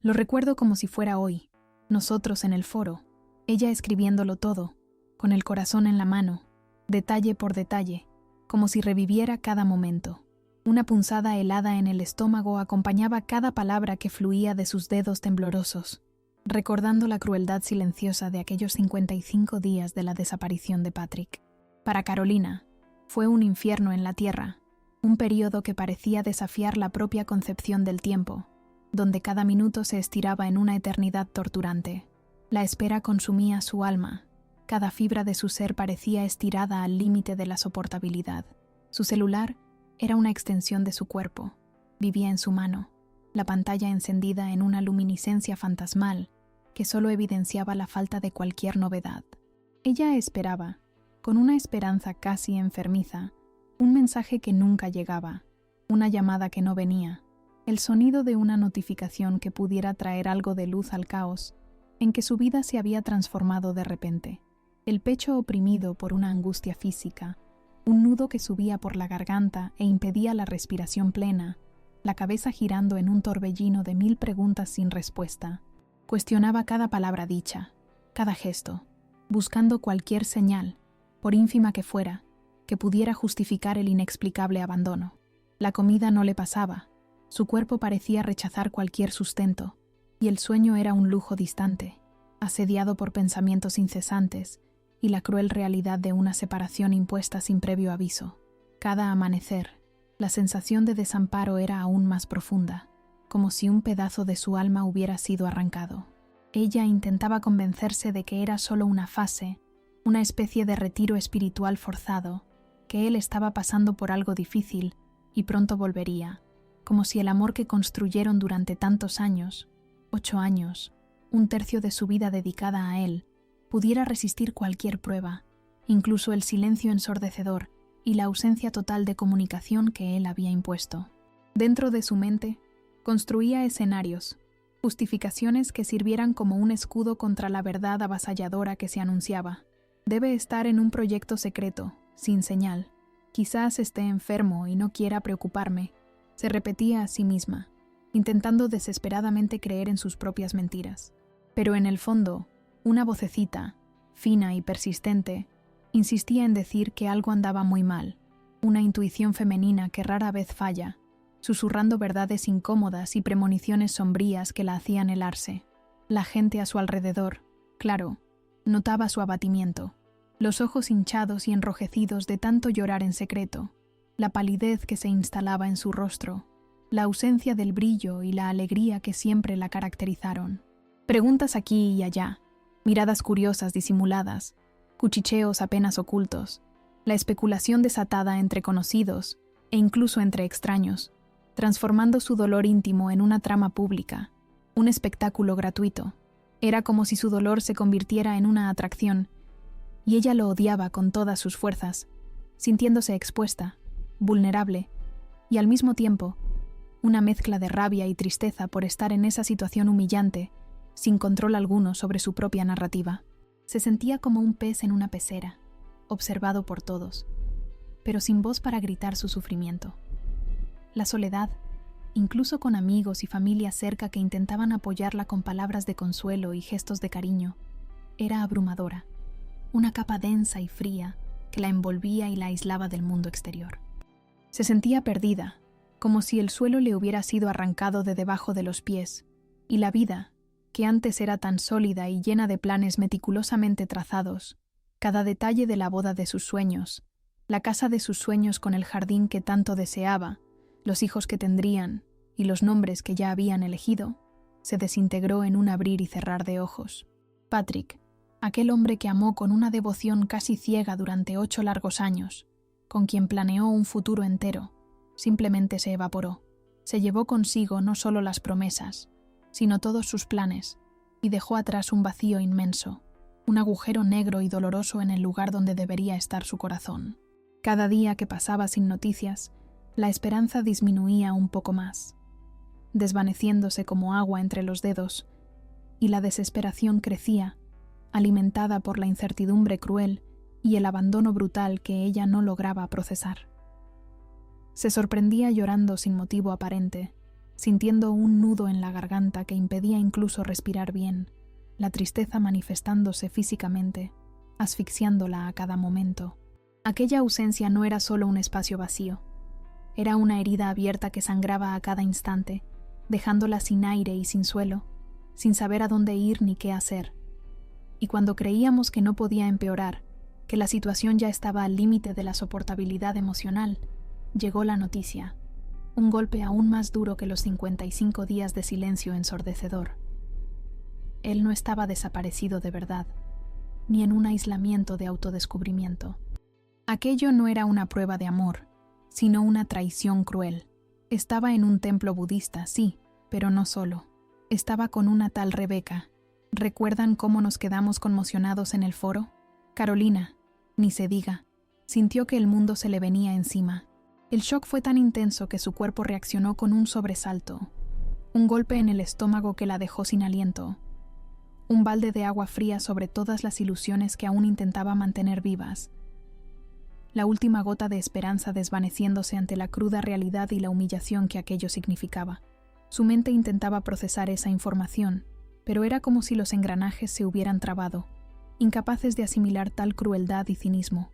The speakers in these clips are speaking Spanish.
Lo recuerdo como si fuera hoy, nosotros en el foro, ella escribiéndolo todo, con el corazón en la mano, detalle por detalle, como si reviviera cada momento. Una punzada helada en el estómago acompañaba cada palabra que fluía de sus dedos temblorosos, recordando la crueldad silenciosa de aquellos 55 días de la desaparición de Patrick. Para Carolina, fue un infierno en la tierra, un período que parecía desafiar la propia concepción del tiempo, donde cada minuto se estiraba en una eternidad torturante. La espera consumía su alma, cada fibra de su ser parecía estirada al límite de la soportabilidad. Su celular era una extensión de su cuerpo, vivía en su mano, la pantalla encendida en una luminiscencia fantasmal que solo evidenciaba la falta de cualquier novedad. Ella esperaba, con una esperanza casi enfermiza, un mensaje que nunca llegaba, una llamada que no venía, el sonido de una notificación que pudiera traer algo de luz al caos en que su vida se había transformado de repente. El pecho oprimido por una angustia física, un nudo que subía por la garganta e impedía la respiración plena, la cabeza girando en un torbellino de 1000 preguntas sin respuesta. Cuestionaba cada palabra dicha, cada gesto, buscando cualquier señal, por ínfima que fuera, que pudiera justificar el inexplicable abandono. La comida no le pasaba, su cuerpo parecía rechazar cualquier sustento, y el sueño era un lujo distante, asediado por pensamientos incesantes y la cruel realidad de una separación impuesta sin previo aviso. Cada amanecer, la sensación de desamparo era aún más profunda, como si un pedazo de su alma hubiera sido arrancado. Ella intentaba convencerse de que era solo una fase, una especie de retiro espiritual forzado, que él estaba pasando por algo difícil y pronto volvería, como si el amor que construyeron durante tantos años, 8 años, un tercio de su vida dedicada a él, pudiera resistir cualquier prueba, incluso el silencio ensordecedor y la ausencia total de comunicación que él había impuesto. Dentro de su mente, construía escenarios, justificaciones que sirvieran como un escudo contra la verdad avasalladora que se anunciaba. Debe estar en un proyecto secreto, sin señal. Quizás esté enfermo y no quiera preocuparme, se repetía a sí misma, intentando desesperadamente creer en sus propias mentiras. Pero en el fondo, una vocecita, fina y persistente, insistía en decir que algo andaba muy mal, una intuición femenina que rara vez falla, susurrando verdades incómodas y premoniciones sombrías que la hacían helarse. La gente a su alrededor, claro, notaba su abatimiento, los ojos hinchados y enrojecidos de tanto llorar en secreto, la palidez que se instalaba en su rostro, la ausencia del brillo y la alegría que siempre la caracterizaron. Preguntas aquí y allá, miradas curiosas disimuladas, cuchicheos apenas ocultos, la especulación desatada entre conocidos e incluso entre extraños, transformando su dolor íntimo en una trama pública, un espectáculo gratuito. Era como si su dolor se convirtiera en una atracción, y ella lo odiaba con todas sus fuerzas, sintiéndose expuesta, vulnerable, y al mismo tiempo, una mezcla de rabia y tristeza por estar en esa situación humillante, sin control alguno sobre su propia narrativa. Se sentía como un pez en una pecera, observado por todos, pero sin voz para gritar su sufrimiento. La soledad, incluso con amigos y familia cerca que intentaban apoyarla con palabras de consuelo y gestos de cariño, era abrumadora, una capa densa y fría que la envolvía y la aislaba del mundo exterior. Se sentía perdida, como si el suelo le hubiera sido arrancado de debajo de los pies, y la vida, que antes era tan sólida y llena de planes meticulosamente trazados, cada detalle de la boda de sus sueños, la casa de sus sueños con el jardín que tanto deseaba, los hijos que tendrían y los nombres que ya habían elegido, se desintegró en un abrir y cerrar de ojos. Patrick, aquel hombre que amó con una devoción casi ciega durante 8 largos años, con quien planeó un futuro entero, simplemente se evaporó. Se llevó consigo no solo las promesas, sino todos sus planes, y dejó atrás un vacío inmenso, un agujero negro y doloroso en el lugar donde debería estar su corazón. Cada día que pasaba sin noticias, la esperanza disminuía un poco más, desvaneciéndose como agua entre los dedos, y la desesperación crecía, alimentada por la incertidumbre cruel y el abandono brutal que ella no lograba procesar. Se sorprendía llorando sin motivo aparente, sintiendo un nudo en la garganta que impedía incluso respirar bien, la tristeza manifestándose físicamente, asfixiándola a cada momento. Aquella ausencia no era solo un espacio vacío, era una herida abierta que sangraba a cada instante, dejándola sin aire y sin suelo, sin saber a dónde ir ni qué hacer. Y cuando creíamos que no podía empeorar, que la situación ya estaba al límite de la soportabilidad emocional, llegó la noticia, un golpe aún más duro que los 55 días de silencio ensordecedor. Él no estaba desaparecido de verdad, ni en un aislamiento de autodescubrimiento. Aquello no era una prueba de amor, sino una traición cruel. Estaba en un templo budista, sí, pero no solo. Estaba con una tal Rebeca. ¿Recuerdan cómo nos quedamos conmocionados en el foro? Carolina, ni se diga, sintió que el mundo se le venía encima. El shock fue tan intenso que su cuerpo reaccionó con un sobresalto, un golpe en el estómago que la dejó sin aliento, un balde de agua fría sobre todas las ilusiones que aún intentaba mantener vivas. La última gota de esperanza desvaneciéndose ante la cruda realidad y la humillación que aquello significaba. Su mente intentaba procesar esa información, pero era como si los engranajes se hubieran trabado, incapaces de asimilar tal crueldad y cinismo.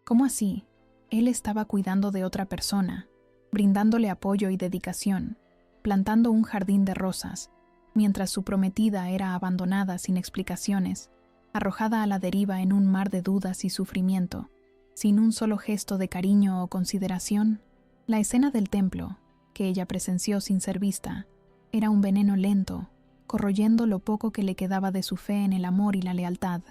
¿Cómo así? Él estaba cuidando de otra persona, brindándole apoyo y dedicación, plantando un jardín de rosas, mientras su prometida era abandonada sin explicaciones, arrojada a la deriva en un mar de dudas y sufrimiento, sin un solo gesto de cariño o consideración. La escena del templo, que ella presenció sin ser vista, era un veneno lento, corroyendo lo poco que le quedaba de su fe en el amor y la lealtad.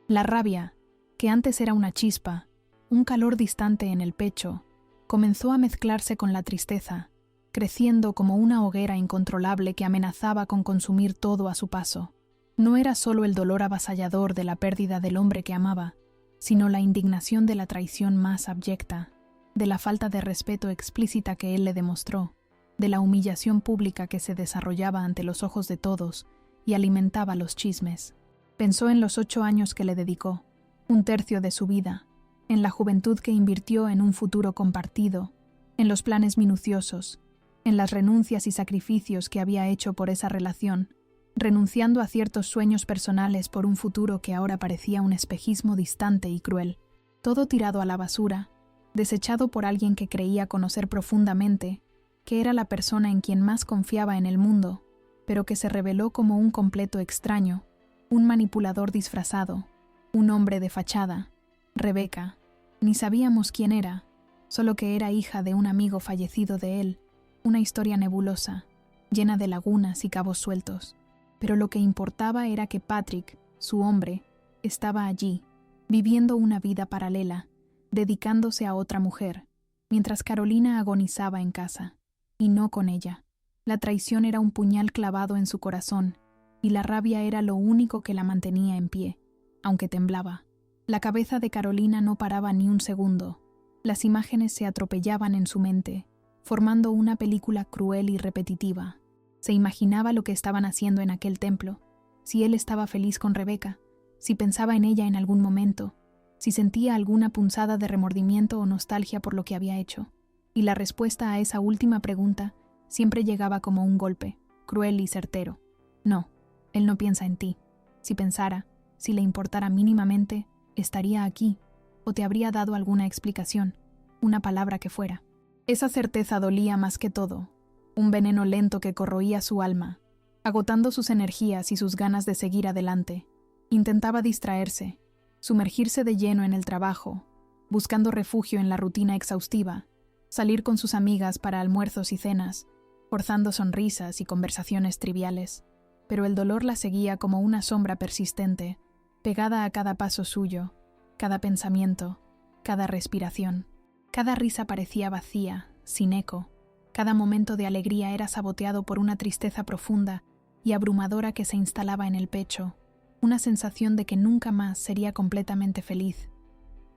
La rabia, que antes era una chispa, un calor distante en el pecho, comenzó a mezclarse con la tristeza, creciendo como una hoguera incontrolable que amenazaba con consumir todo a su paso. No era solo el dolor avasallador de la pérdida del hombre que amaba, sino la indignación de la traición más abyecta, de la falta de respeto explícita que él le demostró, de la humillación pública que se desarrollaba ante los ojos de todos y alimentaba los chismes. Pensó en los 8 años que le dedicó, un tercio de su vida, en la juventud que invirtió en un futuro compartido, en los planes minuciosos, en las renuncias y sacrificios que había hecho por esa relación, renunciando a ciertos sueños personales por un futuro que ahora parecía un espejismo distante y cruel. Todo tirado a la basura, desechado por alguien que creía conocer profundamente, que era la persona en quien más confiaba en el mundo, pero que se reveló como un completo extraño, un manipulador disfrazado, un hombre de fachada. Rebeca, ni sabíamos quién era, solo que era hija de un amigo fallecido de él, una historia nebulosa, llena de lagunas y cabos sueltos. Pero lo que importaba era que Patrick, su hombre, estaba allí, viviendo una vida paralela, dedicándose a otra mujer, mientras Carolina agonizaba en casa, y no con ella. La traición era un puñal clavado en su corazón, y la rabia era lo único que la mantenía en pie, aunque temblaba. La cabeza de Carolina no paraba ni un segundo. Las imágenes se atropellaban en su mente, formando una película cruel y repetitiva. Se imaginaba lo que estaban haciendo en aquel templo, si él estaba feliz con Rebeca, si pensaba en ella en algún momento, si sentía alguna punzada de remordimiento o nostalgia por lo que había hecho. Y la respuesta a esa última pregunta siempre llegaba como un golpe, cruel y certero. No, él no piensa en ti. Si pensara, si le importara mínimamente, estaría aquí, o te habría dado alguna explicación, una palabra que fuera. Esa certeza dolía más que todo, un veneno lento que corroía su alma, agotando sus energías y sus ganas de seguir adelante. Intentaba distraerse, sumergirse de lleno en el trabajo, buscando refugio en la rutina exhaustiva, salir con sus amigas para almuerzos y cenas, forzando sonrisas y conversaciones triviales. Pero el dolor la seguía como una sombra persistente, pegada a cada paso suyo, cada pensamiento, cada respiración. Cada risa parecía vacía, sin eco. Cada momento de alegría era saboteado por una tristeza profunda y abrumadora que se instalaba en el pecho, una sensación de que nunca más sería completamente feliz,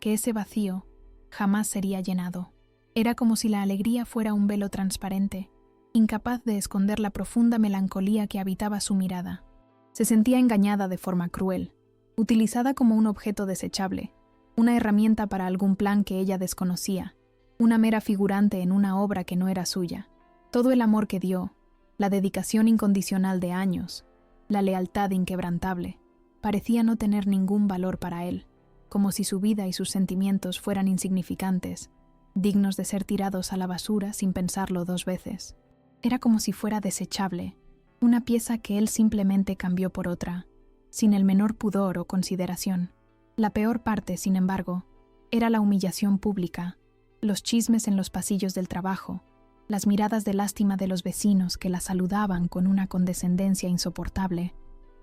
que ese vacío jamás sería llenado. Era como si la alegría fuera un velo transparente, incapaz de esconder la profunda melancolía que habitaba su mirada. Se sentía engañada de forma cruel, utilizada como un objeto desechable, una herramienta para algún plan que ella desconocía, una mera figurante en una obra que no era suya. Todo el amor que dio, La dedicación incondicional de años, la lealtad inquebrantable, parecía no tener ningún valor para él, como si su vida y sus sentimientos fueran insignificantes, dignos de ser tirados a la basura sin pensarlo 2 veces. Era como si fuera desechable, una pieza que él simplemente cambió por otra, sin el menor pudor o consideración. La peor parte, sin embargo, era la humillación pública, los chismes en los pasillos del trabajo, las miradas de lástima de los vecinos que la saludaban con una condescendencia insoportable,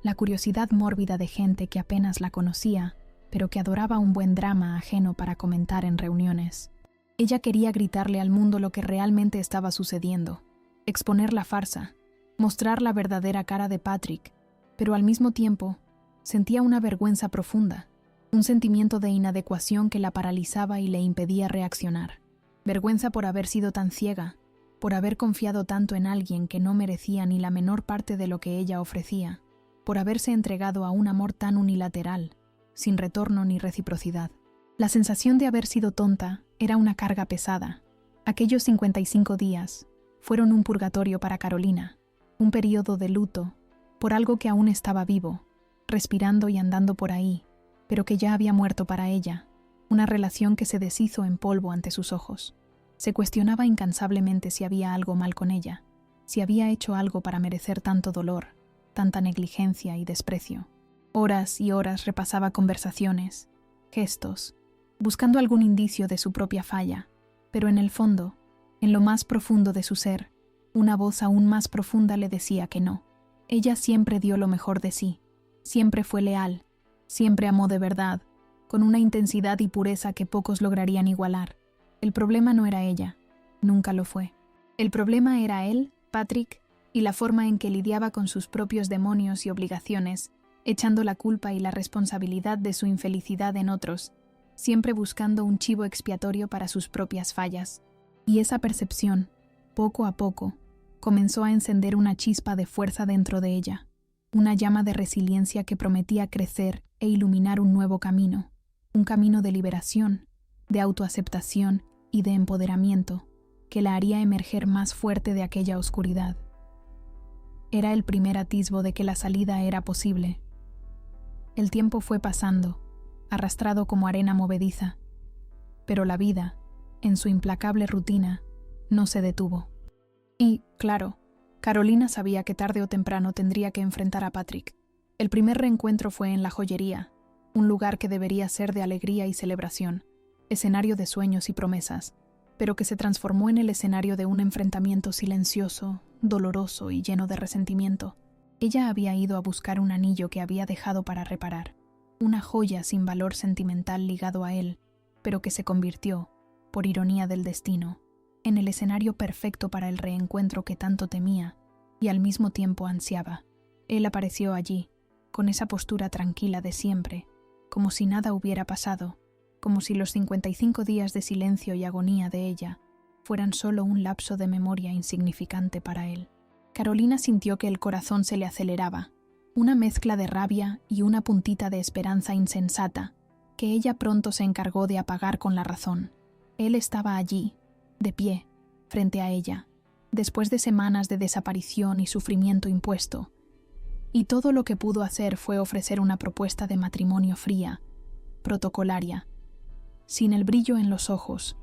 la curiosidad mórbida de gente que apenas la conocía, pero que adoraba un buen drama ajeno para comentar en reuniones. Ella quería gritarle al mundo lo que realmente estaba sucediendo, exponer la farsa, mostrar la verdadera cara de Patrick, pero al mismo tiempo sentía una vergüenza profunda, un sentimiento de inadecuación que la paralizaba y le impedía reaccionar. Vergüenza por haber sido tan ciega, por haber confiado tanto en alguien que no merecía ni la menor parte de lo que ella ofrecía, por haberse entregado a un amor tan unilateral, sin retorno ni reciprocidad. La sensación de haber sido tonta era una carga pesada. Aquellos 55 días fueron un purgatorio para Carolina, un período de luto por algo que aún estaba vivo, respirando y andando por ahí, pero que ya había muerto para ella, una relación que se deshizo en polvo ante sus ojos. Se cuestionaba incansablemente si había algo mal con ella, si había hecho algo para merecer tanto dolor, tanta negligencia y desprecio. Horas y horas repasaba conversaciones, gestos, buscando algún indicio de su propia falla, pero en el fondo, en lo más profundo de su ser, una voz aún más profunda le decía que no. Ella siempre dio lo mejor de sí, siempre fue leal, siempre amó de verdad, con una intensidad y pureza que pocos lograrían igualar. El problema no era ella, nunca lo fue. El problema era él, Patrick, y la forma en que lidiaba con sus propios demonios y obligaciones, echando la culpa y la responsabilidad de su infelicidad en otros, siempre buscando un chivo expiatorio para sus propias fallas. Y esa percepción, poco a poco, comenzó a encender una chispa de fuerza dentro de ella, una llama de resiliencia que prometía crecer e iluminar un nuevo camino, un camino de liberación, de autoaceptación y de empoderamiento, que la haría emerger más fuerte de aquella oscuridad. Era el primer atisbo de que la salida era posible. El tiempo fue pasando, arrastrado como arena movediza, pero la vida, en su implacable rutina, no se detuvo. Y, claro, Carolina sabía que tarde o temprano tendría que enfrentar a Patrick. El primer reencuentro fue en la joyería, un lugar que debería ser de alegría y celebración, escenario de sueños y promesas, pero que se transformó en el escenario de un enfrentamiento silencioso, doloroso y lleno de resentimiento. Ella había ido a buscar un anillo que había dejado para reparar, una joya sin valor sentimental ligado a él, pero que se convirtió, por ironía del destino, en el escenario perfecto para el reencuentro que tanto temía y al mismo tiempo ansiaba. Él apareció allí, con esa postura tranquila de siempre, como si nada hubiera pasado, como si los 55 días de silencio y agonía de ella fueran solo un lapso de memoria insignificante para él. Carolina sintió que el corazón se le aceleraba, una mezcla de rabia y una puntita de esperanza insensata, que ella pronto se encargó de apagar con la razón. Él estaba allí, de pie, frente a ella, después de semanas de desaparición y sufrimiento impuesto, y todo lo que pudo hacer fue ofrecer una propuesta de matrimonio fría, protocolaria, sin el brillo en los ojos,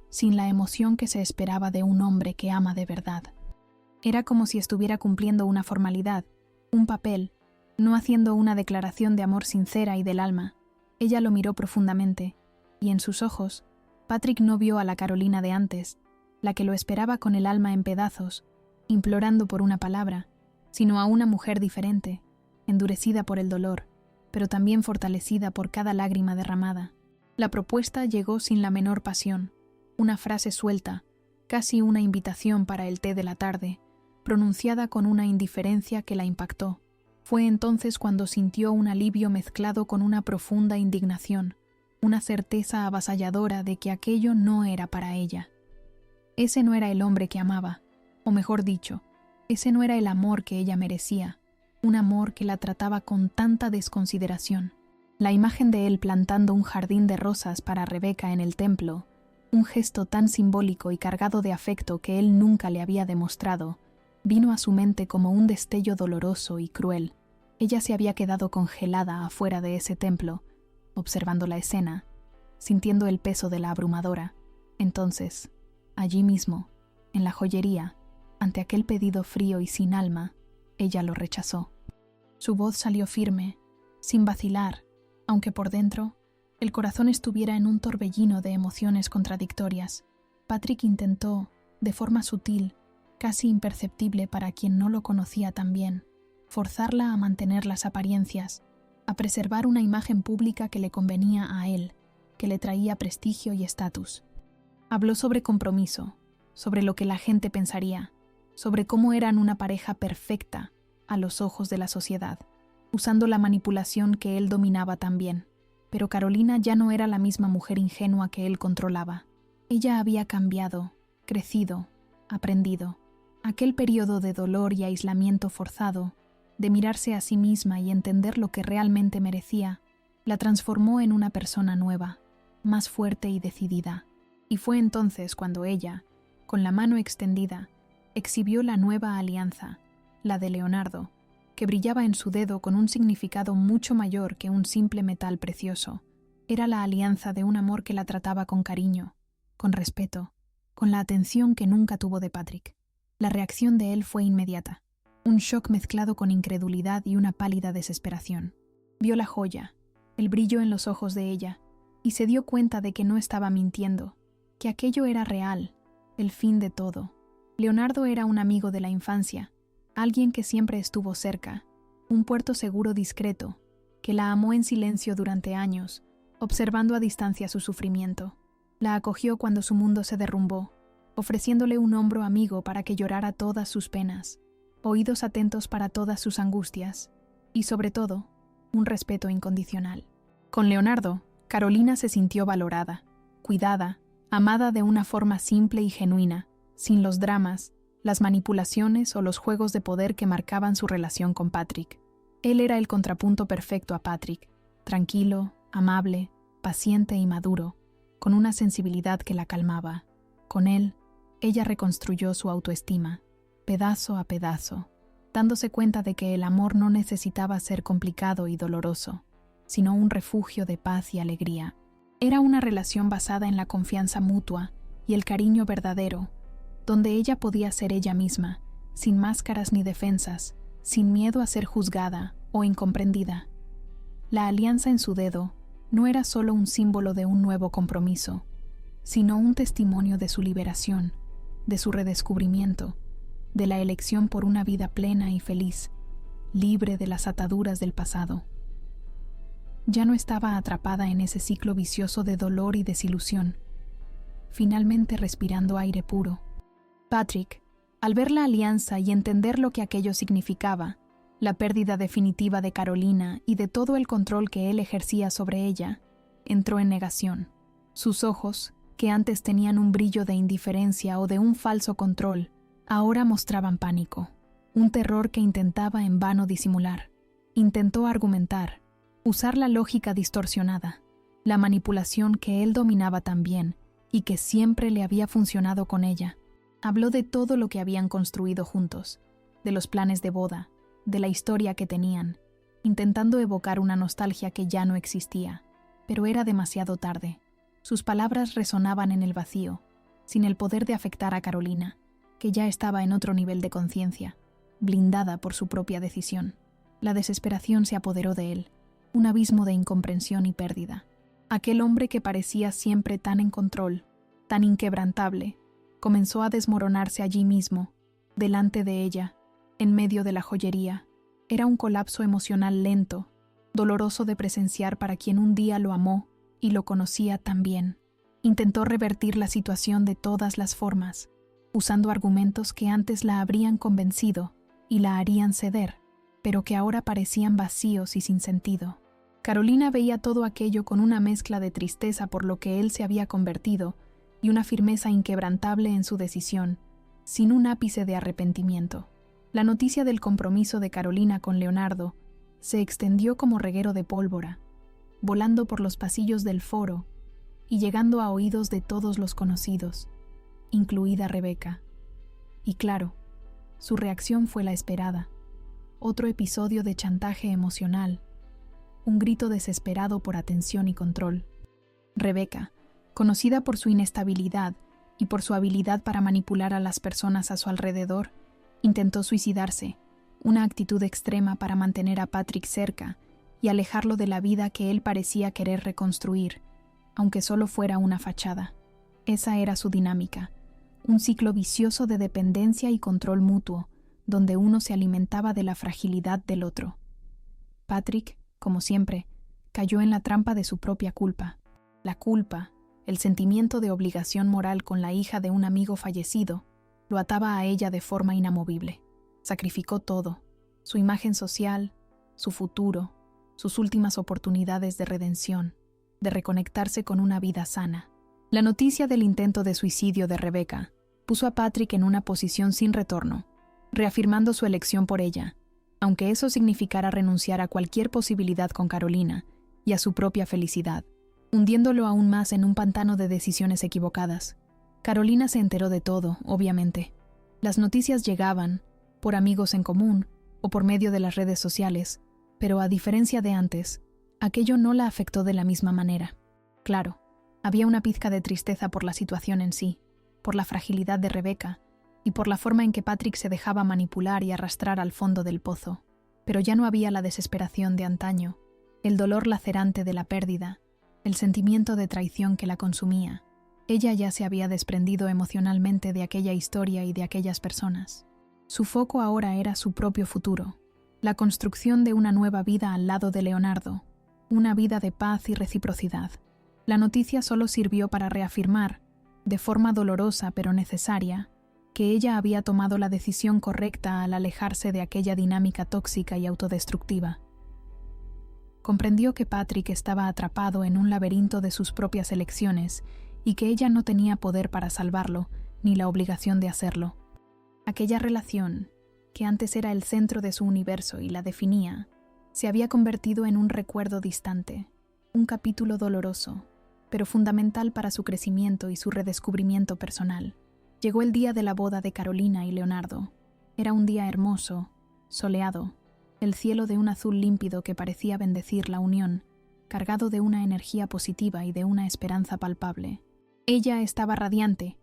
sin la emoción que se esperaba de un hombre que ama de verdad. Era como si estuviera cumpliendo una formalidad, un papel, no haciendo una declaración de amor sincera y del alma. Ella lo miró profundamente, y en sus ojos, Patrick no vio a la Carolina de antes, la que lo esperaba con el alma en pedazos, implorando por una palabra, sino a una mujer diferente, endurecida por el dolor, pero también fortalecida por cada lágrima derramada. La propuesta llegó sin la menor pasión, una frase suelta, casi una invitación para el té de la tarde, pronunciada con una indiferencia que la impactó. Fue entonces cuando sintió un alivio mezclado con una profunda indignación, una certeza avasalladora de que aquello no era para ella. Ese no era el hombre que amaba, o mejor dicho, ese no era el amor que ella merecía, un amor que la trataba con tanta desconsideración. La imagen de él plantando un jardín de rosas para Rebeca en el templo, un gesto tan simbólico y cargado de afecto que él nunca le había demostrado, Vino a su mente como un destello doloroso y cruel. Ella se había quedado congelada afuera de ese templo, observando la escena, sintiendo el peso de la abrumadora. Entonces, allí mismo, en la joyería, ante aquel pedido frío y sin alma, ella lo rechazó. Su voz salió firme, sin vacilar, aunque por dentro el corazón estuviera en un torbellino de emociones contradictorias. Patrick intentó, de forma sutil, casi imperceptible para quien no lo conocía tan bien, forzarla a mantener las apariencias, a preservar una imagen pública que le convenía a él, que le traía prestigio y estatus. Habló sobre compromiso, sobre lo que la gente pensaría, sobre cómo eran una pareja perfecta a los ojos de la sociedad, usando la manipulación que él dominaba tan bien. Pero Carolina ya no era la misma mujer ingenua que él controlaba. Ella había cambiado, crecido, aprendido. Aquel periodo de dolor y aislamiento forzado, de mirarse a sí misma y entender lo que realmente merecía, la transformó en una persona nueva, más fuerte y decidida. Y fue entonces cuando ella, con la mano extendida, exhibió la nueva alianza, la de Leonardo, que brillaba en su dedo con un significado mucho mayor que un simple metal precioso. Era la alianza de un amor que la trataba con cariño, con respeto, con la atención que nunca tuvo de Patrick. La reacción de él fue inmediata, un shock mezclado con incredulidad y una pálida desesperación. Vio la joya, el brillo en los ojos de ella, y se dio cuenta de que no estaba mintiendo, que aquello era real, el fin de todo. Leonardo era un amigo de la infancia, alguien que siempre estuvo cerca, un puerto seguro discreto, que la amó en silencio durante años, observando a distancia su sufrimiento. La acogió cuando su mundo se derrumbó, ofreciéndole un hombro amigo para que llorara todas sus penas, oídos atentos para todas sus angustias, y sobre todo, un respeto incondicional. Con Leonardo, Carolina se sintió valorada, cuidada, amada de una forma simple y genuina, sin los dramas, las manipulaciones o los juegos de poder que marcaban su relación con Patrick. Él era el contrapunto perfecto a Patrick, tranquilo, amable, paciente y maduro, con una sensibilidad que la calmaba. Con él, ella reconstruyó su autoestima, pedazo a pedazo, dándose cuenta de que el amor no necesitaba ser complicado y doloroso, sino un refugio de paz y alegría. Era una relación basada en la confianza mutua y el cariño verdadero, donde ella podía ser ella misma, sin máscaras ni defensas, sin miedo a ser juzgada o incomprendida. La alianza en su dedo no era solo un símbolo de un nuevo compromiso, sino un testimonio de su liberación, de su redescubrimiento, de la elección por una vida plena y feliz, libre de las ataduras del pasado. Ya no estaba atrapada en ese ciclo vicioso de dolor y desilusión, finalmente respirando aire puro. Patrick, al ver la alianza y entender lo que aquello significaba, la pérdida definitiva de Carolina y de todo el control que él ejercía sobre ella, entró en negación. Sus ojos, que antes tenían un brillo de indiferencia o de un falso control, ahora mostraban pánico, un terror que intentaba en vano disimular. Intentó argumentar, usar la lógica distorsionada, la manipulación que él dominaba tan bien y que siempre le había funcionado con ella. Habló de todo lo que habían construido juntos, de los planes de boda, de la historia que tenían, intentando evocar una nostalgia que ya no existía, pero era demasiado tarde. Sus palabras resonaban en el vacío, sin el poder de afectar a Carolina, que ya estaba en otro nivel de conciencia, blindada por su propia decisión. La desesperación se apoderó de él, un abismo de incomprensión y pérdida. Aquel hombre que parecía siempre tan en control, tan inquebrantable, comenzó a desmoronarse allí mismo, delante de ella, en medio de la joyería. Era un colapso emocional lento, doloroso de presenciar para quien un día lo amó y lo conocía tan bien. Intentó revertir la situación de todas las formas, usando argumentos que antes la habrían convencido y la harían ceder, pero que ahora parecían vacíos y sin sentido. Carolina veía todo aquello con una mezcla de tristeza por lo que él se había convertido y una firmeza inquebrantable en su decisión, sin un ápice de arrepentimiento. La noticia del compromiso de Carolina con Leonardo se extendió como reguero de pólvora, volando por los pasillos del foro y llegando a oídos de todos los conocidos, incluida Rebeca. Y claro, Su reacción fue la esperada. Otro episodio de chantaje emocional. Un grito desesperado por atención y control. Rebecca, conocida por su inestabilidad y por su habilidad para manipular a las personas a su alrededor, intentó suicidarse, una actitud extrema para mantener a Patrick cerca y alejarlo de la vida que él parecía querer reconstruir, aunque solo fuera una fachada. Esa era su dinámica, un ciclo vicioso de dependencia y control mutuo, donde uno se alimentaba de la fragilidad del otro. Patrick, como siempre, cayó en la trampa de su propia culpa. La culpa, el sentimiento de obligación moral con la hija de un amigo fallecido, lo ataba a ella de forma inamovible. Sacrificó todo, su imagen social, su futuro, sus últimas oportunidades de redención, de reconectarse con una vida sana. La noticia del intento de suicidio de Rebecca puso a Patrick en una posición sin retorno, reafirmando su elección por ella, aunque eso significara renunciar a cualquier posibilidad con Carolina y a su propia felicidad, hundiéndolo aún más en un pantano de decisiones equivocadas. Carolina se enteró de todo, obviamente. Las noticias llegaban, por amigos en común o por medio de las redes sociales, pero a diferencia de antes, aquello no la afectó de la misma manera. Claro, había una pizca de tristeza por la situación en sí, por la fragilidad de Rebecca y por la forma en que Patrick se dejaba manipular y arrastrar al fondo del pozo, pero ya no había la desesperación de antaño, el dolor lacerante de la pérdida, el sentimiento de traición que la consumía. Ella ya se había desprendido emocionalmente de aquella historia y de aquellas personas. Su foco ahora era su propio futuro, la construcción de una nueva vida al lado de Leonardo, una vida de paz y reciprocidad. La noticia solo sirvió para reafirmar, de forma dolorosa pero necesaria, que ella había tomado la decisión correcta al alejarse de aquella dinámica tóxica y autodestructiva. Comprendió que Patrick estaba atrapado en un laberinto de sus propias elecciones y que ella no tenía poder para salvarlo, ni la obligación de hacerlo. Aquella relación, que antes era el centro de su universo y la definía, se había convertido en un recuerdo distante, un capítulo doloroso, pero fundamental para su crecimiento y su redescubrimiento personal. Llegó el día de la boda de Carolina y Leonardo. Era un día hermoso, soleado, el cielo de un azul límpido que parecía bendecir la unión, cargado de una energía positiva y de una esperanza palpable. Ella estaba radiante,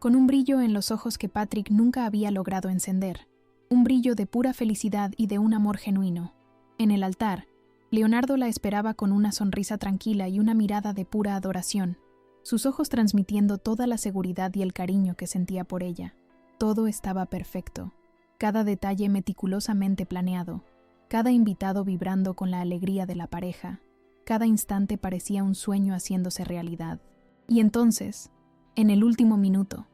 con un brillo en los ojos que Patrick nunca había logrado encender, un brillo de pura felicidad y de un amor genuino. En el altar, Leonardo la esperaba con una sonrisa tranquila y una mirada de pura adoración, sus ojos transmitiendo toda la seguridad y el cariño que sentía por ella. Todo estaba perfecto, cada detalle meticulosamente planeado, cada invitado vibrando con la alegría de la pareja, cada instante parecía un sueño haciéndose realidad. Y entonces, en el último minuto,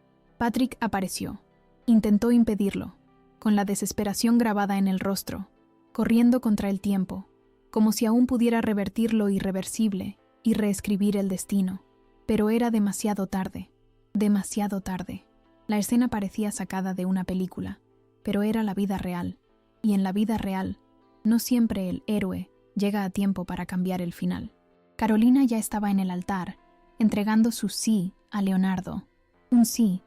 Patrick apareció. Intentó impedirlo, con la desesperación grabada en el rostro, corriendo contra el tiempo, como si aún pudiera revertir lo irreversible y reescribir el destino. Pero era demasiado tarde, demasiado tarde. La escena parecía sacada de una película, pero era la vida real, y en la vida real, no siempre el héroe llega a tiempo para cambiar el final. Carolina ya estaba en el altar, entregando su sí a Leonardo, un sí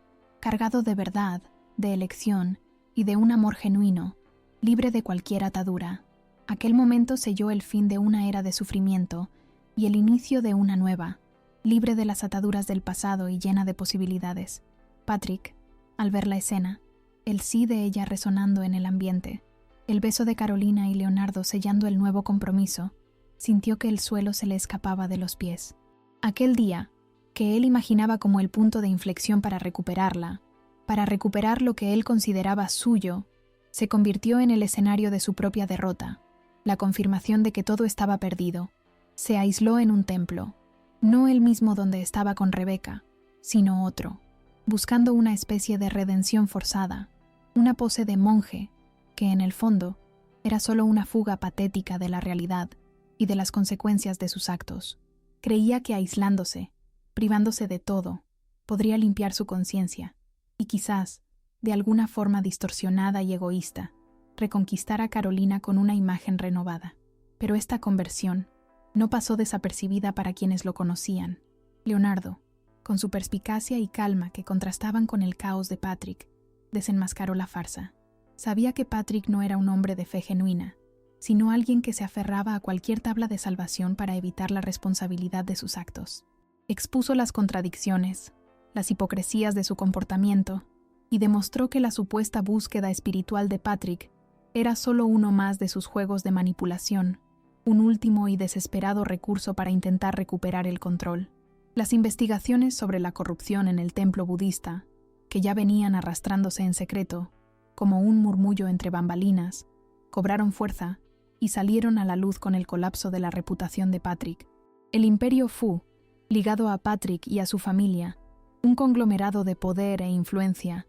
cargado de verdad, de elección y de un amor genuino, libre de cualquier atadura. Aquel momento selló el fin de una era de sufrimiento y el inicio de una nueva, libre de las ataduras del pasado y llena de posibilidades. Patrick, al ver la escena, el sí de ella resonando en el ambiente, el beso de Carolina y Leonardo sellando el nuevo compromiso, sintió que el suelo se le escapaba de los pies. Aquel día, que él imaginaba como el punto de inflexión para recuperarla, para recuperar lo que él consideraba suyo, se convirtió en el escenario de su propia derrota, la confirmación de que todo estaba perdido. Se aisló en un templo, no el mismo donde estaba con Rebecca, sino otro, buscando una especie de redención forzada, una pose de monje que en el fondo era solo una fuga patética de la realidad y de las consecuencias de sus actos. Creía que aislándose, privándose de todo, podría limpiar su conciencia y quizás, de alguna forma distorsionada y egoísta, reconquistar a Carolina con una imagen renovada. Pero esta conversión no pasó desapercibida para quienes lo conocían. Leonardo, con su perspicacia y calma que contrastaban con el caos de Patrick, desenmascaró la farsa. Sabía que Patrick no era un hombre de fe genuina, sino alguien que se aferraba a cualquier tabla de salvación para evitar la responsabilidad de sus actos. Expuso las contradicciones, las hipocresías de su comportamiento, y demostró que la supuesta búsqueda espiritual de Patrick era solo uno más de sus juegos de manipulación, un último y desesperado recurso para intentar recuperar el control. Las investigaciones sobre la corrupción en el templo budista, que ya venían arrastrándose en secreto, como un murmullo entre bambalinas, cobraron fuerza y salieron a la luz con el colapso de la reputación de Patrick. El imperio Fu, ligado a Patrick y a su familia, un conglomerado de poder e influencia,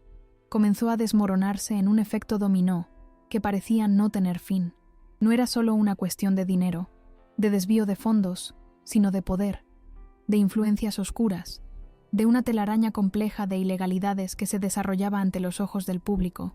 comenzó a desmoronarse en un efecto dominó que parecía no tener fin. No era solo una cuestión de dinero, de desvío de fondos, sino de poder, de influencias oscuras, de una telaraña compleja de ilegalidades que se desarrollaba ante los ojos del público,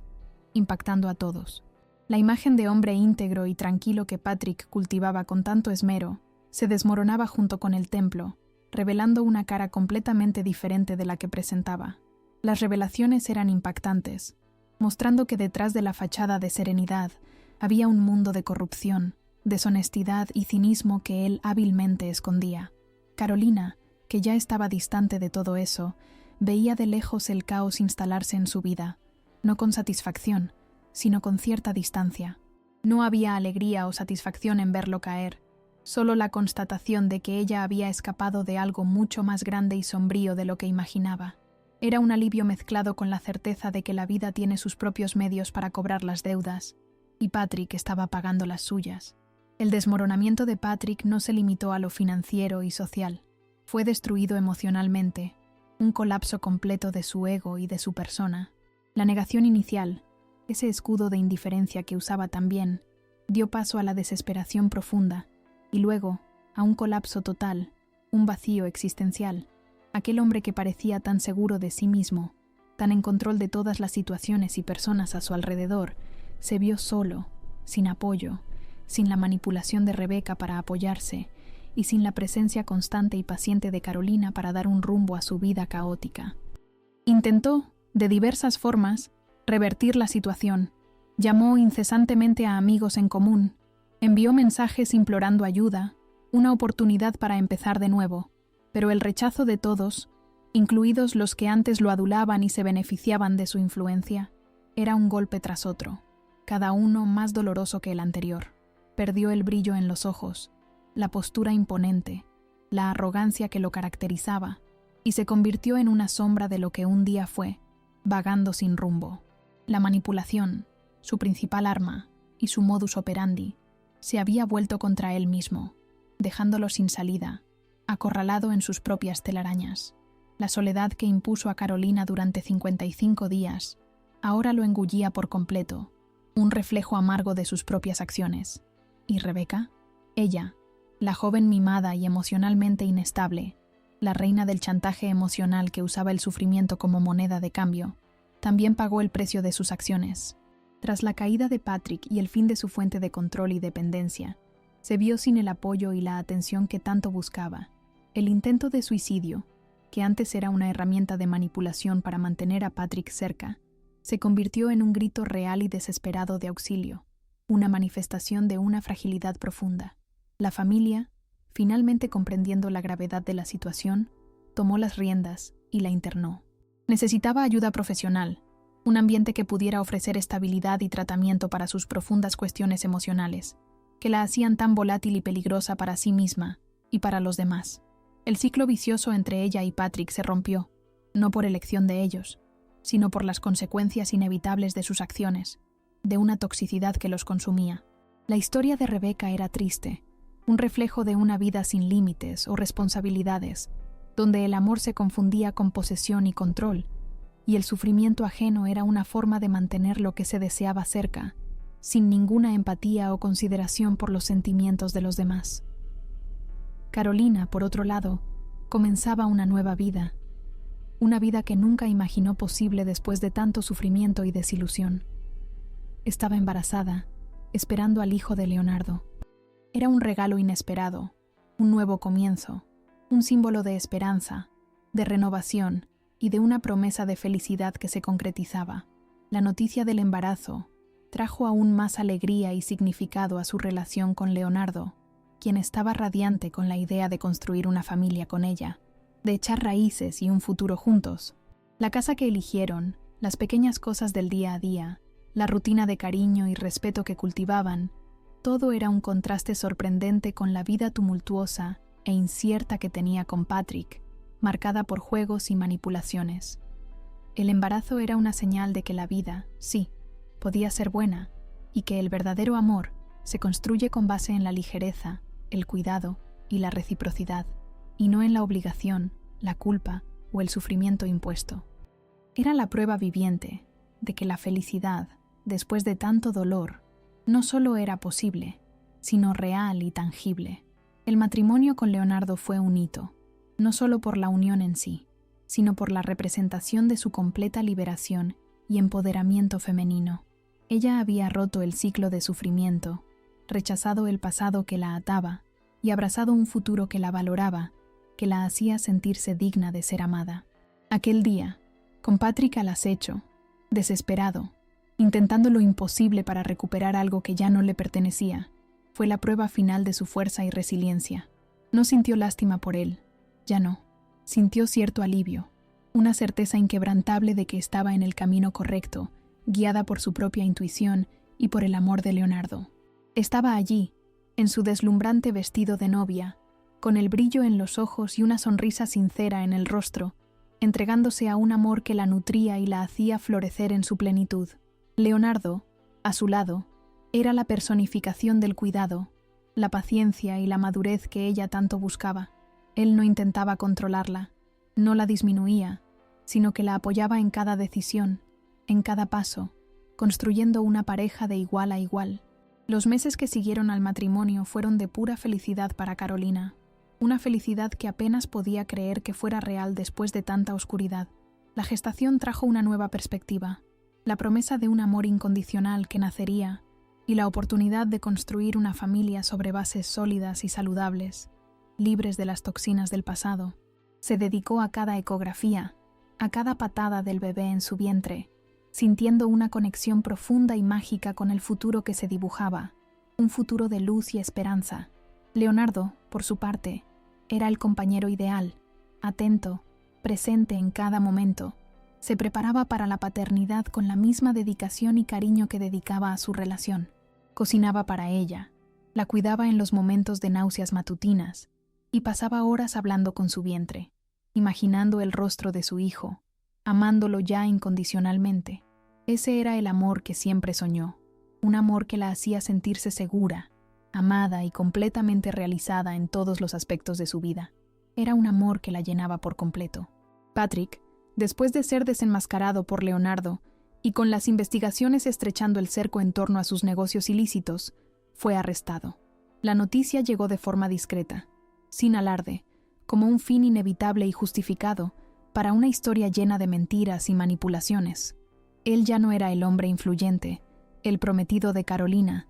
impactando a todos. La imagen de hombre íntegro y tranquilo que Patrick cultivaba con tanto esmero se desmoronaba junto con el templo, revelando una cara completamente diferente de la que presentaba. Las revelaciones eran impactantes, mostrando que detrás de la fachada de serenidad había un mundo de corrupción, deshonestidad y cinismo que él hábilmente escondía. Carolina, que ya estaba distante de todo eso, veía de lejos el caos instalarse en su vida, no con satisfacción, sino con cierta distancia. No había alegría o satisfacción en verlo caer, solo la constatación de que ella había escapado de algo mucho más grande y sombrío de lo que imaginaba. Era un alivio mezclado con la certeza de que la vida tiene sus propios medios para cobrar las deudas, y Patrick estaba pagando las suyas. El desmoronamiento de Patrick no se limitó a lo financiero y social. Fue destruido emocionalmente, un colapso completo de su ego y de su persona. La negación inicial, ese escudo de indiferencia que usaba tan bien, dio paso a la desesperación profunda, y luego a un colapso total, un vacío existencial. Aquel hombre que parecía tan seguro de sí mismo, tan en control de todas las situaciones y personas a su alrededor, se vio solo, sin apoyo, sin la manipulación de Rebeca para apoyarse, y sin la presencia constante y paciente de Carolina para dar un rumbo a su vida caótica. Intentó, de diversas formas, revertir la situación. Llamó incesantemente a amigos en común, envió mensajes implorando ayuda, una oportunidad para empezar de nuevo, pero el rechazo de todos, incluidos los que antes lo adulaban y se beneficiaban de su influencia, era un golpe tras otro, cada uno más doloroso que el anterior. Perdió el brillo en los ojos, la postura imponente, la arrogancia que lo caracterizaba, y se convirtió en una sombra de lo que un día fue, vagando sin rumbo. La manipulación, su principal arma, y su modus operandi, se había vuelto contra él mismo, dejándolo sin salida, acorralado en sus propias telarañas. La soledad que impuso a Carolina durante 55 días, ahora lo engullía por completo, un reflejo amargo de sus propias acciones. ¿Y Rebeca? Ella, la joven mimada y emocionalmente inestable, la reina del chantaje emocional que usaba el sufrimiento como moneda de cambio, también pagó el precio de sus acciones. Tras la caída de Patrick y el fin de su fuente de control y dependencia, se vio sin el apoyo y la atención que tanto buscaba. El intento de suicidio, que antes era una herramienta de manipulación para mantener a Patrick cerca, se convirtió en un grito real y desesperado de auxilio, una manifestación de una fragilidad profunda. La familia, finalmente comprendiendo la gravedad de la situación, tomó las riendas y la internó. Necesitaba ayuda profesional, un ambiente que pudiera ofrecer estabilidad y tratamiento para sus profundas cuestiones emocionales, que la hacían tan volátil y peligrosa para sí misma y para los demás. El ciclo vicioso entre ella y Patrick se rompió, no por elección de ellos, sino por las consecuencias inevitables de sus acciones, de una toxicidad que los consumía. La historia de Rebeca era triste, un reflejo de una vida sin límites o responsabilidades, donde el amor se confundía con posesión y control, y el sufrimiento ajeno era una forma de mantener lo que se deseaba cerca, sin ninguna empatía o consideración por los sentimientos de los demás. Carolina, por otro lado, comenzaba una nueva vida, una vida que nunca imaginó posible después de tanto sufrimiento y desilusión. Estaba embarazada, esperando al hijo de Leonardo. Era un regalo inesperado, un nuevo comienzo, un símbolo de esperanza, de renovación y de una promesa de felicidad que se concretizaba. La noticia del embarazo, trajo aún más alegría y significado a su relación con Leonardo, quien estaba radiante con la idea de construir una familia con ella, de echar raíces y un futuro juntos. La casa que eligieron, las pequeñas cosas del día a día, la rutina de cariño y respeto que cultivaban, todo era un contraste sorprendente con la vida tumultuosa e incierta que tenía con Patrick, marcada por juegos y manipulaciones. El embarazo era una señal de que la vida, sí, podía ser buena, y que el verdadero amor se construye con base en la ligereza, el cuidado y la reciprocidad, y no en la obligación, la culpa o el sufrimiento impuesto. Era la prueba viviente de que la felicidad, después de tanto dolor, no solo era posible, sino real y tangible. El matrimonio con Leonardo fue un hito, no solo por la unión en sí, sino por la representación de su completa liberación y empoderamiento femenino. Ella había roto el ciclo de sufrimiento, rechazado el pasado que la ataba y abrazado un futuro que la valoraba, que la hacía sentirse digna de ser amada. Aquel día, con Patrick al acecho, desesperado, intentando lo imposible para recuperar algo que ya no le pertenecía, fue la prueba final de su fuerza y resiliencia. No sintió lástima por él, ya no. Sintió cierto alivio, una certeza inquebrantable de que estaba en el camino correcto, guiada por su propia intuición y por el amor de Leonardo. Estaba allí, en su deslumbrante vestido de novia, con el brillo en los ojos y una sonrisa sincera en el rostro, entregándose a un amor que la nutría y la hacía florecer en su plenitud. Leonardo, a su lado, era la personificación del cuidado, la paciencia y la madurez que ella tanto buscaba. Él no intentaba controlarla, no la disminuía, sino que la apoyaba en cada decisión, en cada paso, construyendo una pareja de igual a igual. Los meses que siguieron al matrimonio fueron de pura felicidad para Carolina, una felicidad que apenas podía creer que fuera real después de tanta oscuridad. La gestación trajo una nueva perspectiva, la promesa de un amor incondicional que nacería y la oportunidad de construir una familia sobre bases sólidas y saludables, libres de las toxinas del pasado. Se dedicó a cada ecografía, a cada patada del bebé en su vientre, sintiendo una conexión profunda y mágica con el futuro que se dibujaba, un futuro de luz y esperanza. Leonardo, por su parte, era el compañero ideal, atento, presente en cada momento. Se preparaba para la paternidad con la misma dedicación y cariño que dedicaba a su relación. Cocinaba para ella, la cuidaba en los momentos de náuseas matutinas y pasaba horas hablando con su vientre, imaginando el rostro de su hijo, amándolo ya incondicionalmente. Ese era el amor que siempre soñó, un amor que la hacía sentirse segura, amada y completamente realizada en todos los aspectos de su vida. Era un amor que la llenaba por completo. Patrick, después de ser desenmascarado por Leonardo y con las investigaciones estrechando el cerco en torno a sus negocios ilícitos, fue arrestado. La noticia llegó de forma discreta, sin alarde, como un fin inevitable y justificado para una historia llena de mentiras y manipulaciones. Él ya no era el hombre influyente, el prometido de Carolina,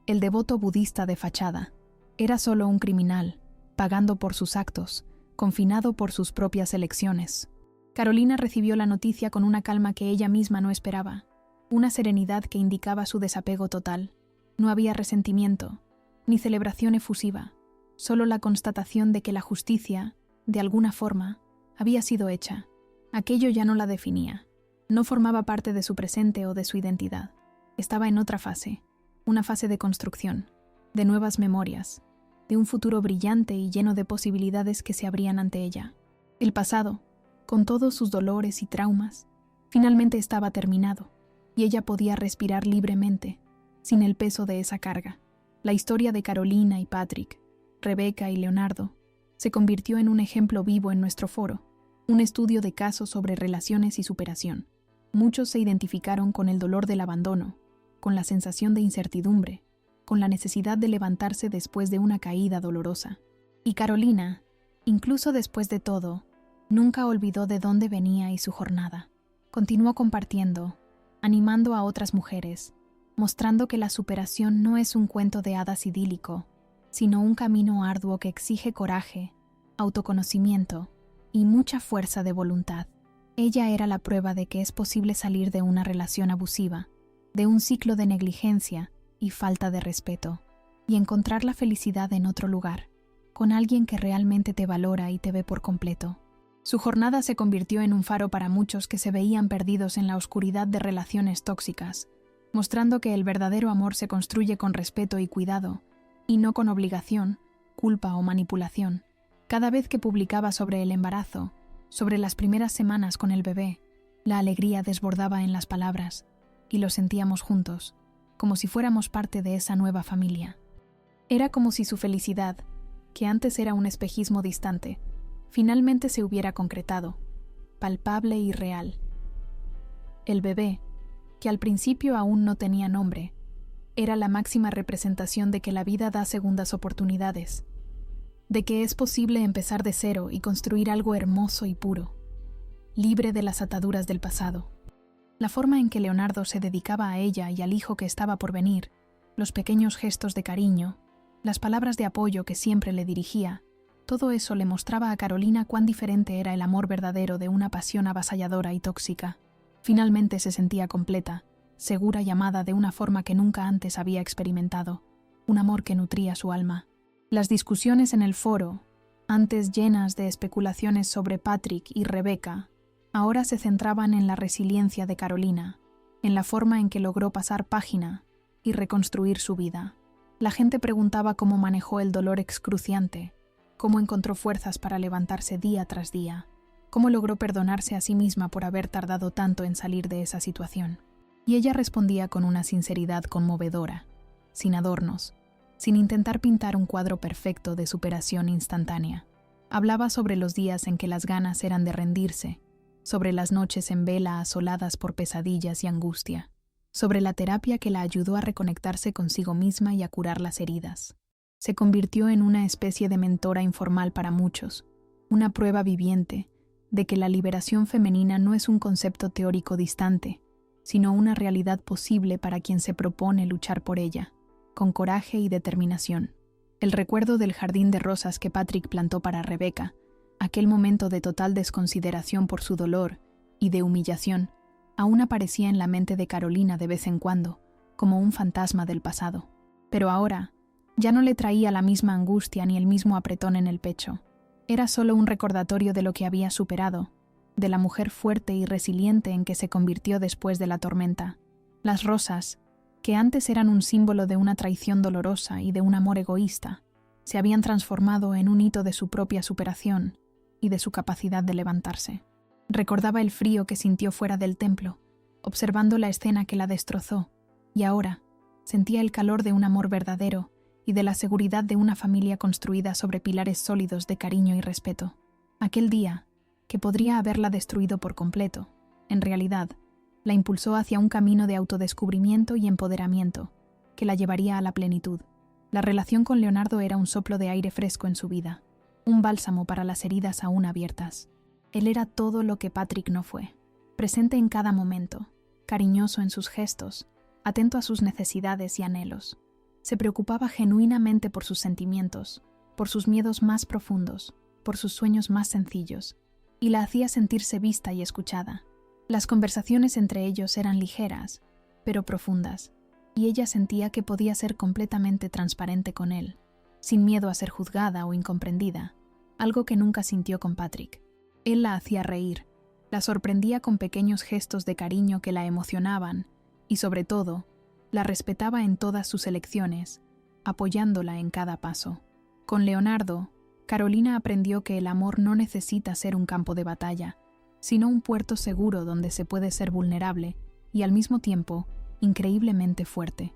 el devoto budista de fachada. Era solo un criminal, pagando por sus actos, confinado por sus propias elecciones. Carolina recibió la noticia con una calma que ella misma no esperaba, una serenidad que indicaba su desapego total. No había resentimiento, ni celebración efusiva, solo la constatación de que la justicia, de alguna forma, había sido hecha. Aquello ya no la definía, no formaba parte de su presente o de su identidad. Estaba en otra fase, una fase de construcción, de nuevas memorias, de un futuro brillante y lleno de posibilidades que se abrían ante ella. El pasado, con todos sus dolores y traumas, finalmente estaba terminado, y ella podía respirar libremente, sin el peso de esa carga. La historia de Carolina y Patrick, Rebecca y Leonardo, se convirtió en un ejemplo vivo en nuestro foro, un estudio de casos sobre relaciones y superación. Muchos se identificaron con el dolor del abandono, con la sensación de incertidumbre, con la necesidad de levantarse después de una caída dolorosa. Y Carolina, incluso después de todo, nunca olvidó de dónde venía y su jornada. Continuó compartiendo, animando a otras mujeres, mostrando que la superación no es un cuento de hadas idílico, sino un camino arduo que exige coraje, autoconocimiento y mucha fuerza de voluntad. Ella era la prueba de que es posible salir de una relación abusiva, de un ciclo de negligencia y falta de respeto, y encontrar la felicidad en otro lugar, con alguien que realmente te valora y te ve por completo. Su jornada se convirtió en un faro para muchos que se veían perdidos en la oscuridad de relaciones tóxicas, mostrando que el verdadero amor se construye con respeto y cuidado, y no con obligación, culpa o manipulación. Cada vez que publicaba sobre el embarazo, sobre las primeras semanas con el bebé, la alegría desbordaba en las palabras, y lo sentíamos juntos, como si fuéramos parte de esa nueva familia. Era como si su felicidad, que antes era un espejismo distante, finalmente se hubiera concretado, palpable y real. El bebé, que al principio aún no tenía nombre, era la máxima representación de que la vida da segundas oportunidades, de que es posible empezar de cero y construir algo hermoso y puro, libre de las ataduras del pasado. La forma en que Leonardo se dedicaba a ella y al hijo que estaba por venir, los pequeños gestos de cariño, las palabras de apoyo que siempre le dirigía, todo eso le mostraba a Carolina cuán diferente era el amor verdadero de una pasión avasalladora y tóxica. Finalmente se sentía completa, segura y amada de una forma que nunca antes había experimentado, un amor que nutría su alma. Las discusiones en el foro, antes llenas de especulaciones sobre Patrick y Rebecca, ahora se centraban en la resiliencia de Carolina, en la forma en que logró pasar página y reconstruir su vida. La gente preguntaba cómo manejó el dolor excruciante, cómo encontró fuerzas para levantarse día tras día, cómo logró perdonarse a sí misma por haber tardado tanto en salir de esa situación. Y ella respondía con una sinceridad conmovedora, sin adornos, sin intentar pintar un cuadro perfecto de superación instantánea. Hablaba sobre los días en que las ganas eran de rendirse, sobre las noches en vela asoladas por pesadillas y angustia, sobre la terapia que la ayudó a reconectarse consigo misma y a curar las heridas. Se convirtió en una especie de mentora informal para muchos, una prueba viviente de que la liberación femenina no es un concepto teórico distante, sino una realidad posible para quien se propone luchar por ella, con coraje y determinación. El recuerdo del jardín de rosas que Patrick plantó para Rebecca, aquel momento de total desconsideración por su dolor y de humillación, aún aparecía en la mente de Carolina de vez en cuando, como un fantasma del pasado. Pero ahora, ya no le traía la misma angustia ni el mismo apretón en el pecho. Era solo un recordatorio de lo que había superado, de la mujer fuerte y resiliente en que se convirtió después de la tormenta. Las rosas, que antes eran un símbolo de una traición dolorosa y de un amor egoísta, se habían transformado en un hito de su propia superación y de su capacidad de levantarse. Recordaba el frío que sintió fuera del templo, observando la escena que la destrozó, y ahora sentía el calor de un amor verdadero y de la seguridad de una familia construida sobre pilares sólidos de cariño y respeto. Aquel día, que podría haberla destruido por completo, en realidad, la impulsó hacia un camino de autodescubrimiento y empoderamiento, que la llevaría a la plenitud. La relación con Leonardo era un soplo de aire fresco en su vida, un bálsamo para las heridas aún abiertas. Él era todo lo que Patrick no fue, presente en cada momento, cariñoso en sus gestos, atento a sus necesidades y anhelos. Se preocupaba genuinamente por sus sentimientos, por sus miedos más profundos, por sus sueños más sencillos, y la hacía sentirse vista y escuchada. Las conversaciones entre ellos eran ligeras, pero profundas, y ella sentía que podía ser completamente transparente con él, sin miedo a ser juzgada o incomprendida, algo que nunca sintió con Patrick. Él la hacía reír, la sorprendía con pequeños gestos de cariño que la emocionaban, y sobre todo, la respetaba en todas sus elecciones, apoyándola en cada paso. Con Leonardo, Carolina aprendió que el amor no necesita ser un campo de batalla, sino un puerto seguro donde se puede ser vulnerable y al mismo tiempo increíblemente fuerte.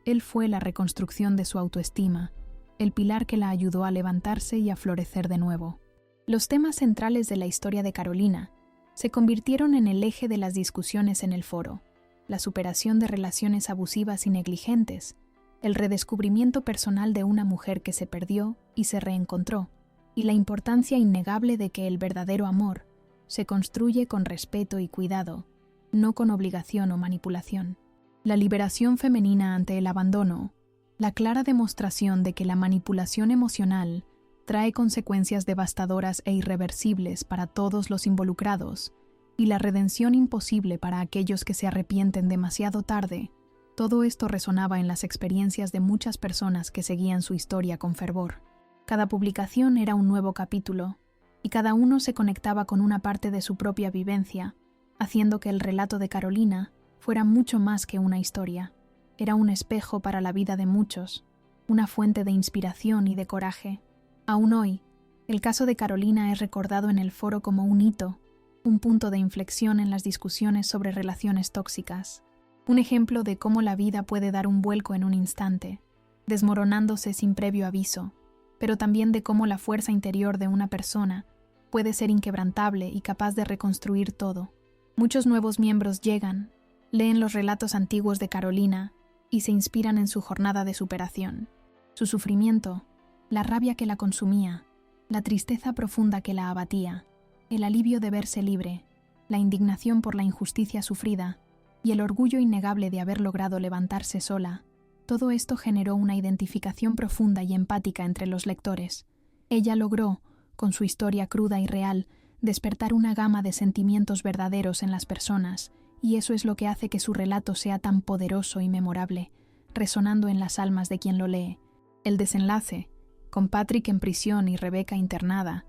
Él fue la reconstrucción de su autoestima, el pilar que la ayudó a levantarse y a florecer de nuevo. Los temas centrales de la historia de Carolina se convirtieron en el eje de las discusiones en el foro: la superación de relaciones abusivas y negligentes, el redescubrimiento personal de una mujer que se perdió y se reencontró, y la importancia innegable de que el verdadero amor se construye con respeto y cuidado, no con obligación o manipulación. La liberación femenina ante el abandono, la clara demostración de que la manipulación emocional trae consecuencias devastadoras e irreversibles para todos los involucrados, y la redención imposible para aquellos que se arrepienten demasiado tarde, todo esto resonaba en las experiencias de muchas personas que seguían su historia con fervor. Cada publicación era un nuevo capítulo, y cada uno se conectaba con una parte de su propia vivencia, haciendo que el relato de Carolina fuera mucho más que una historia. Era un espejo para la vida de muchos, una fuente de inspiración y de coraje. Aún hoy, el caso de Carolina es recordado en el foro como un hito, un punto de inflexión en las discusiones sobre relaciones tóxicas, un ejemplo de cómo la vida puede dar un vuelco en un instante, desmoronándose sin previo aviso, pero también de cómo la fuerza interior de una persona puede ser inquebrantable y capaz de reconstruir todo. Muchos nuevos miembros llegan, leen los relatos antiguos de Carolina y se inspiran en su jornada de superación. Su sufrimiento, la rabia que la consumía, la tristeza profunda que la abatía, el alivio de verse libre, la indignación por la injusticia sufrida y el orgullo innegable de haber logrado levantarse sola, todo esto generó una identificación profunda y empática entre los lectores. Ella logró, con su historia cruda y real, despertar una gama de sentimientos verdaderos en las personas, y eso es lo que hace que su relato sea tan poderoso y memorable, resonando en las almas de quien lo lee. El desenlace, con Patrick en prisión y Rebecca internada,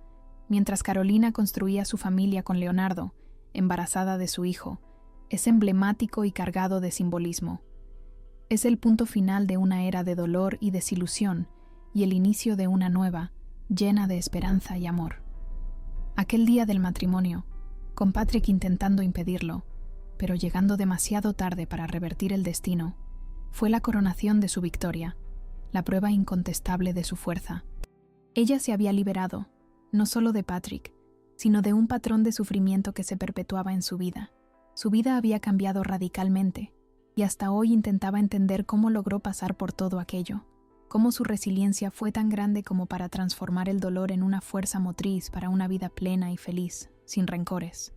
mientras Carolina construía su familia con Leonardo, embarazada de su hijo, es emblemático y cargado de simbolismo. Es el punto final de una era de dolor y desilusión y el inicio de una nueva, llena de esperanza y amor. Aquel día del matrimonio, con Patrick intentando impedirlo, pero llegando demasiado tarde para revertir el destino, fue la coronación de su victoria, la prueba incontestable de su fuerza. Ella se había liberado, no solo de Patrick, sino de un patrón de sufrimiento que se perpetuaba en su vida. Su vida había cambiado radicalmente, y hasta hoy intentaba entender cómo logró pasar por todo aquello, cómo su resiliencia fue tan grande como para transformar el dolor en una fuerza motriz para una vida plena y feliz, sin rencores.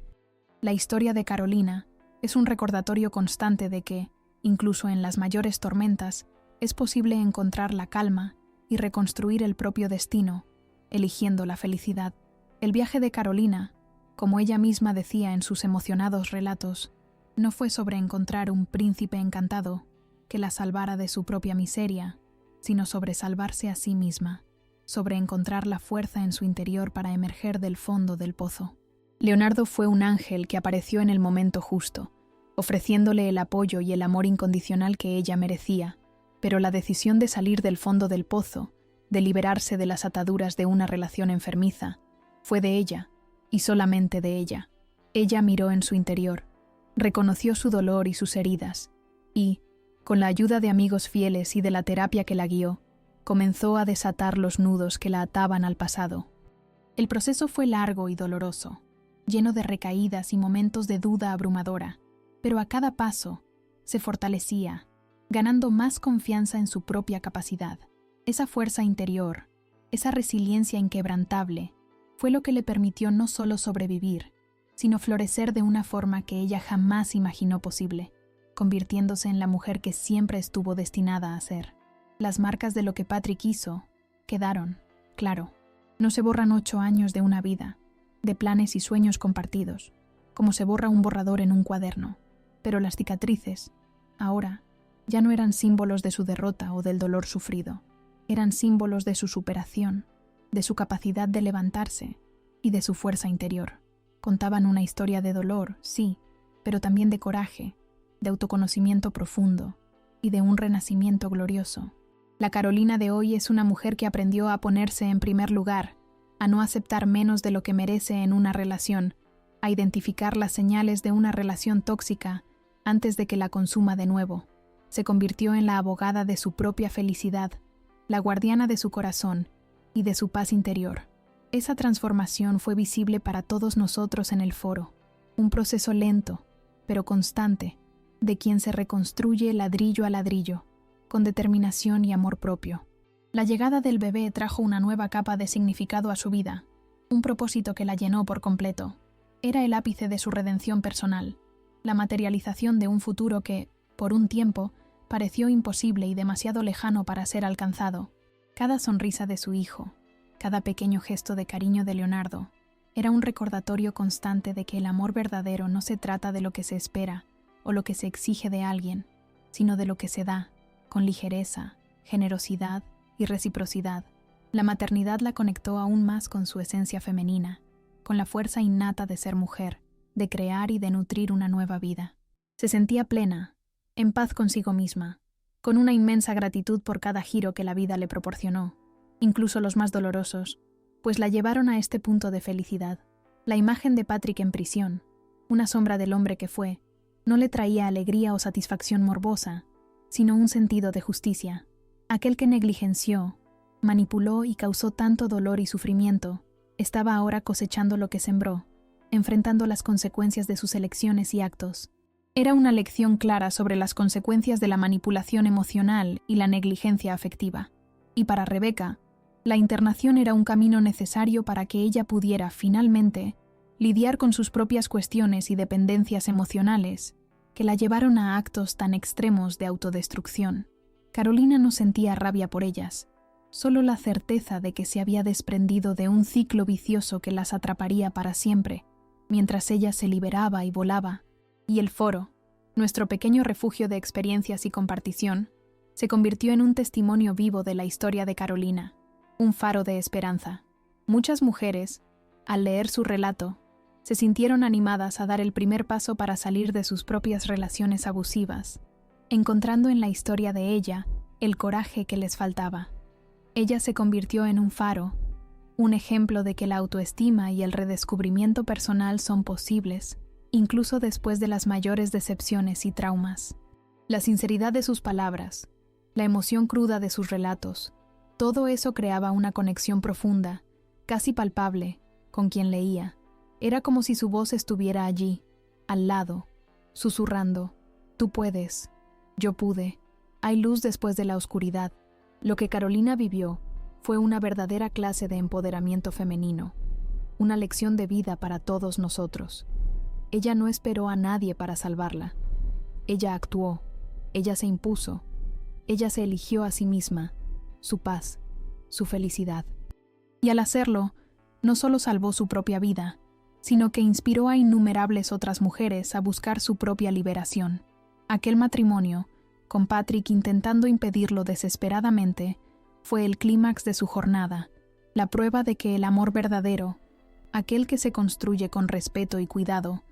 La historia de Carolina es un recordatorio constante de que, incluso en las mayores tormentas, es posible encontrar la calma y reconstruir el propio destino, eligiendo la felicidad. El viaje de Carolina, como ella misma decía en sus emocionados relatos, no fue sobre encontrar un príncipe encantado que la salvara de su propia miseria, sino sobre salvarse a sí misma, sobre encontrar la fuerza en su interior para emerger del fondo del pozo. Leonardo fue un ángel que apareció en el momento justo, ofreciéndole el apoyo y el amor incondicional que ella merecía, pero la decisión de salir del fondo del pozo, de liberarse de las ataduras de una relación enfermiza, fue de ella, y solamente de ella. Ella miró en su interior, reconoció su dolor y sus heridas, y, con la ayuda de amigos fieles y de la terapia que la guió, comenzó a desatar los nudos que la ataban al pasado. El proceso fue largo y doloroso, lleno de recaídas y momentos de duda abrumadora, pero a cada paso se fortalecía, ganando más confianza en su propia capacidad. Esa fuerza interior, esa resiliencia inquebrantable, fue lo que le permitió no solo sobrevivir, sino florecer de una forma que ella jamás imaginó posible, convirtiéndose en la mujer que siempre estuvo destinada a ser. Las marcas de lo que Patrick hizo quedaron, claro. No se borran 8 años de una vida, de planes y sueños compartidos, como se borra un borrador en un cuaderno. Pero las cicatrices, ahora, ya no eran símbolos de su derrota o del dolor sufrido. Eran símbolos de su superación, de su capacidad de levantarse y de su fuerza interior. Contaban una historia de dolor, sí, pero también de coraje, de autoconocimiento profundo y de un renacimiento glorioso. La Carolina de hoy es una mujer que aprendió a ponerse en primer lugar, a no aceptar menos de lo que merece en una relación, a identificar las señales de una relación tóxica antes de que la consuma de nuevo. Se convirtió en la abogada de su propia felicidad, la guardiana de su corazón y de su paz interior. Esa transformación fue visible para todos nosotros en el foro, un proceso lento, pero constante, de quien se reconstruye ladrillo a ladrillo, con determinación y amor propio. La llegada del bebé trajo una nueva capa de significado a su vida, un propósito que la llenó por completo. Era el ápice de su redención personal, la materialización de un futuro que, por un tiempo, pareció imposible y demasiado lejano para ser alcanzado. Cada sonrisa de su hijo, cada pequeño gesto de cariño de Leonardo, Era un recordatorio constante de que el amor verdadero no se trata de lo que se espera o lo que se exige de alguien, sino de lo que se da, con ligereza, generosidad y reciprocidad. La maternidad la conectó aún más con su esencia femenina, con la fuerza innata de ser mujer, de crear y de nutrir una nueva vida. Se sentía plena, en paz consigo misma, con una inmensa gratitud por cada giro que la vida le proporcionó, incluso los más dolorosos, pues la llevaron a este punto de felicidad. La imagen de Patrick en prisión, una sombra del hombre que fue, no le traía alegría o satisfacción morbosa, sino un sentido de justicia. Aquel que negligenció, manipuló y causó tanto dolor y sufrimiento, estaba ahora cosechando lo que sembró, enfrentando las consecuencias de sus elecciones y actos. Era una lección clara sobre las consecuencias de la manipulación emocional y la negligencia afectiva. Y para Rebecca, la internación era un camino necesario para que ella pudiera, finalmente, lidiar con sus propias cuestiones y dependencias emocionales que la llevaron a actos tan extremos de autodestrucción. Carolina no sentía rabia por ellas, solo la certeza de que se había desprendido de un ciclo vicioso que las atraparía para siempre, mientras ella se liberaba y volaba. Y el foro, nuestro pequeño refugio de experiencias y compartición, se convirtió en un testimonio vivo de la historia de Carolina, un faro de esperanza. Muchas mujeres, al leer su relato, se sintieron animadas a dar el primer paso para salir de sus propias relaciones abusivas, encontrando en la historia de ella el coraje que les faltaba. Ella se convirtió en un faro, un ejemplo de que la autoestima y el redescubrimiento personal son posibles, incluso después de las mayores decepciones y traumas. La sinceridad de sus palabras, la emoción cruda de sus relatos, todo eso creaba una conexión profunda, casi palpable, con quien leía. Era como si su voz estuviera allí, al lado, susurrando: «Tú puedes, yo pude, hay luz después de la oscuridad». Lo que Carolina vivió fue una verdadera clase de empoderamiento femenino, una lección de vida para todos nosotros. Ella no esperó a nadie para salvarla. Ella actuó, ella se impuso, ella se eligió a sí misma, su paz, su felicidad. Y al hacerlo, no solo salvó su propia vida, sino que inspiró a innumerables otras mujeres a buscar su propia liberación. Aquel matrimonio, con Patrick intentando impedirlo desesperadamente, fue el clímax de su jornada, la prueba de que el amor verdadero, aquel que se construye con respeto y cuidado,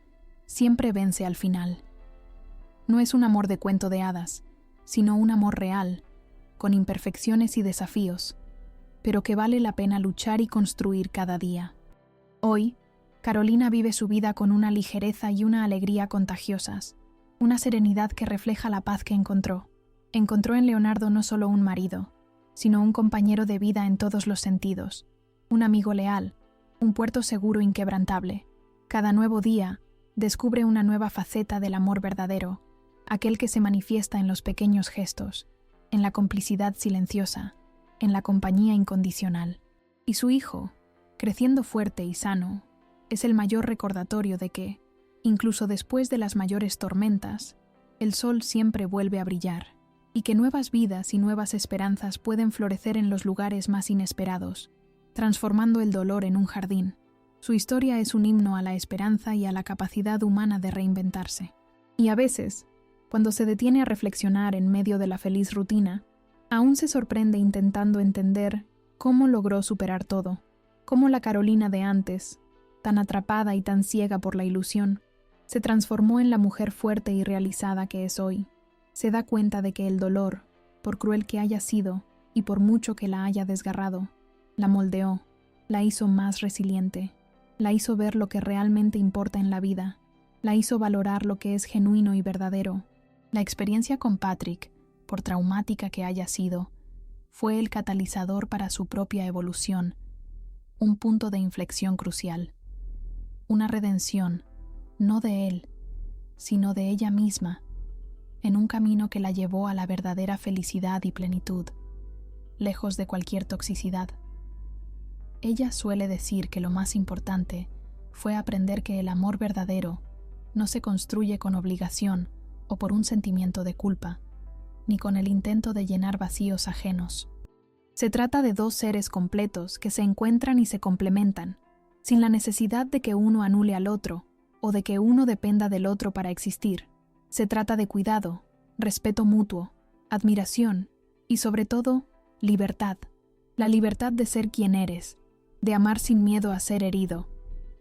siempre vence al final. No es un amor de cuento de hadas, sino un amor real, con imperfecciones y desafíos, pero que vale la pena luchar y construir cada día. Hoy, Carolina vive su vida con una ligereza y una alegría contagiosas, una serenidad que refleja la paz que encontró. Encontró en Leonardo no solo un marido, sino un compañero de vida en todos los sentidos, un amigo leal, un puerto seguro inquebrantable. Cada nuevo día descubre una nueva faceta del amor verdadero, aquel que se manifiesta en los pequeños gestos, en la complicidad silenciosa, en la compañía incondicional. Y su hijo, creciendo fuerte y sano, es el mayor recordatorio de que, incluso después de las mayores tormentas, el sol siempre vuelve a brillar, y que nuevas vidas y nuevas esperanzas pueden florecer en los lugares más inesperados, transformando el dolor en un jardín. Su historia es un himno a la esperanza y a la capacidad humana de reinventarse. Y a veces, cuando se detiene a reflexionar en medio de la feliz rutina, aún se sorprende intentando entender cómo logró superar todo, cómo la Carolina de antes, tan atrapada y tan ciega por la ilusión, se transformó en la mujer fuerte y realizada que es hoy. Se da cuenta de que el dolor, por cruel que haya sido y por mucho que la haya desgarrado, la moldeó, la hizo más resiliente, la hizo ver lo que realmente importa en la vida, la hizo valorar lo que es genuino y verdadero. La experiencia con Patrick, por traumática que haya sido, fue el catalizador para su propia evolución, un punto de inflexión crucial, una redención, no de él, sino de ella misma, en un camino que la llevó a la verdadera felicidad y plenitud, lejos de cualquier toxicidad. Ella suele decir que lo más importante fue aprender que el amor verdadero no se construye con obligación o por un sentimiento de culpa, ni con el intento de llenar vacíos ajenos. Se trata de dos seres completos que se encuentran y se complementan, sin la necesidad de que uno anule al otro o de que uno dependa del otro para existir. Se trata de cuidado, respeto mutuo, admiración y, sobre todo, libertad. La libertad de ser quien eres, de amar sin miedo a ser herido,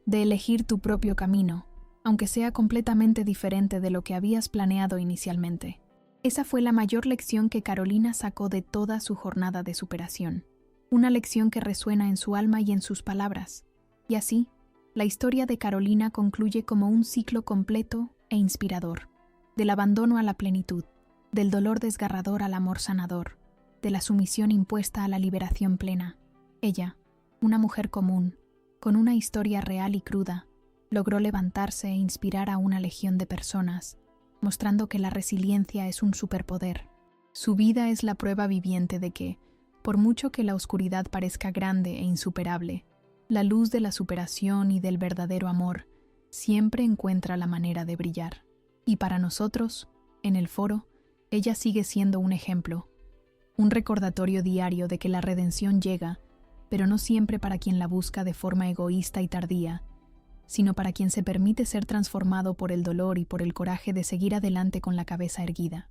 de elegir tu propio camino, aunque sea completamente diferente de lo que habías planeado inicialmente. Esa fue la mayor lección que Carolina sacó de toda su jornada de superación. Una lección que resuena en su alma y en sus palabras. Y así, la historia de Carolina concluye como un ciclo completo e inspirador. Del abandono a la plenitud, del dolor desgarrador al amor sanador, de la sumisión impuesta a la liberación plena. Ella, una mujer común, con una historia real y cruda, logró levantarse e inspirar a una legión de personas, mostrando que la resiliencia es un superpoder. Su vida es la prueba viviente de que, por mucho que la oscuridad parezca grande e insuperable, la luz de la superación y del verdadero amor siempre encuentra la manera de brillar. Y para nosotros, en el foro, ella sigue siendo un ejemplo, un recordatorio diario de que la redención llega, pero no siempre para quien la busca de forma egoísta y tardía, sino para quien se permite ser transformado por el dolor y por el coraje de seguir adelante con la cabeza erguida.